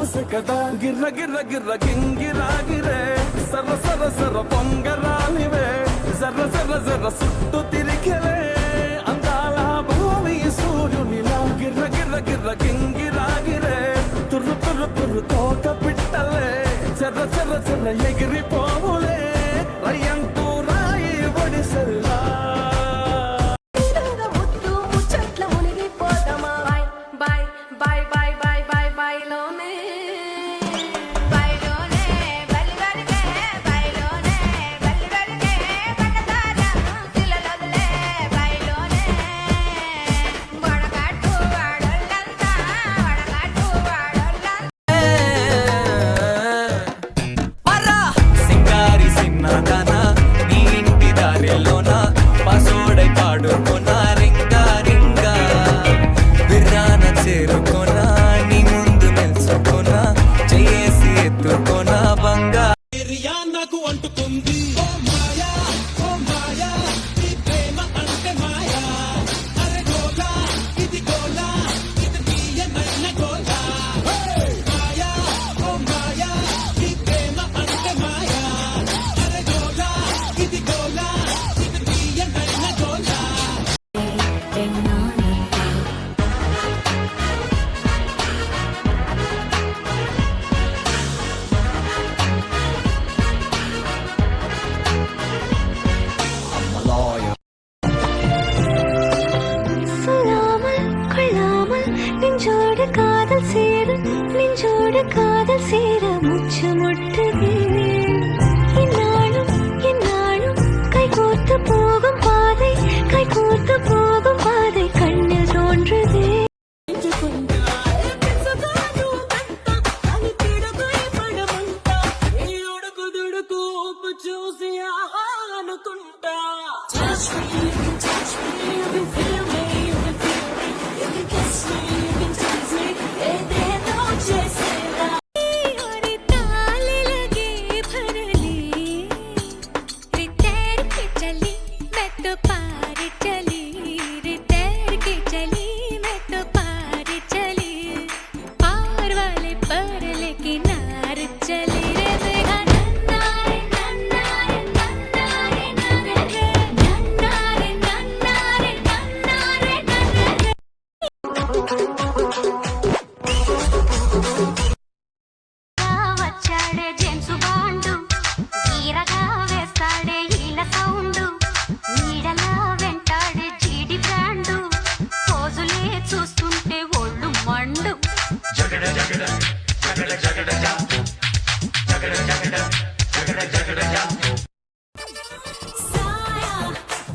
చూసే కదా గిర్ర గిర్ర గిర్ర గింగిరాగిరే సర్ర సర్ర సర్ర పొంగరాలివే జర్ర జర్ర జర్ర సుట్టు తిరిగలే అందాల భూమి సూర్యునిలా గిర్ర గిర్ర గిర్ర గింగిరాగిరే తుర్రు తుర్రు తుర్రు తోట పిట్టలే చెర్ర చెర్ర చెర్ర ఎగిరిపోవులే రయ్యంటూ రాయి ఒడిసెల్లా காதல் சேர முச்சு முட்டுதே இந்நாளும் இந்நாளும் கைகோர்த்து போகும் பாதை கைகோர்த்து போகும் பாதை கண்ணில் தோன்றுதே Touch me, you can touch me, you can feel me, you can feel me, you can kiss me, you can tease me, and then don't chase it.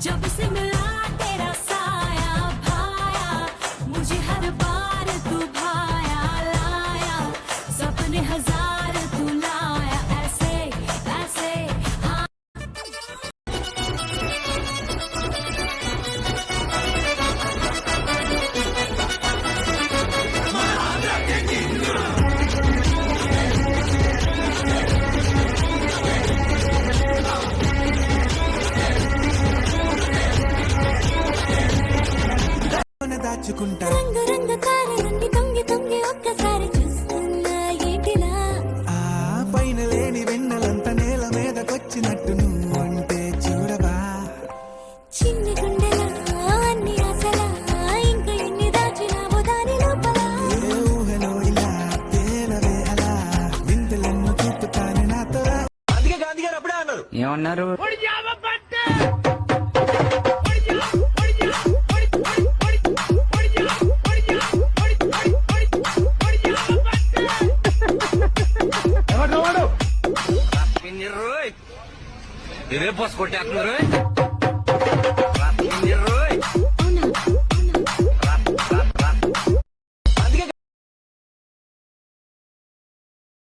जब से मिला तेरा साया भाया मुझे हर बार तू भाया लाया सपने हजार तू लाया ऐसे ऐसे हाँ రంగు రంగు కారణండి తొంగి తొంగి ఒక్కసారి చూస్తున్నా ఏంటిలా ఆ పైన లేని వెన్నెలంత నేల మీదకొచ్చినట్టు నువ్వు అంటే చూడవా చిన్ని గుండెలా అన్ని ఆశలా ఇంకా ఎన్ని దాచినావో దాని లోపల ఏ ఊహలో ఇలా తేలవే అలా వింతలెన్నో చూపుతానే నాతో అందుకే గాంధీ గారు అప్పుడే అన్నారు ఏమన్నారు ఇదే పోసుకొట్టేస్తున్నారు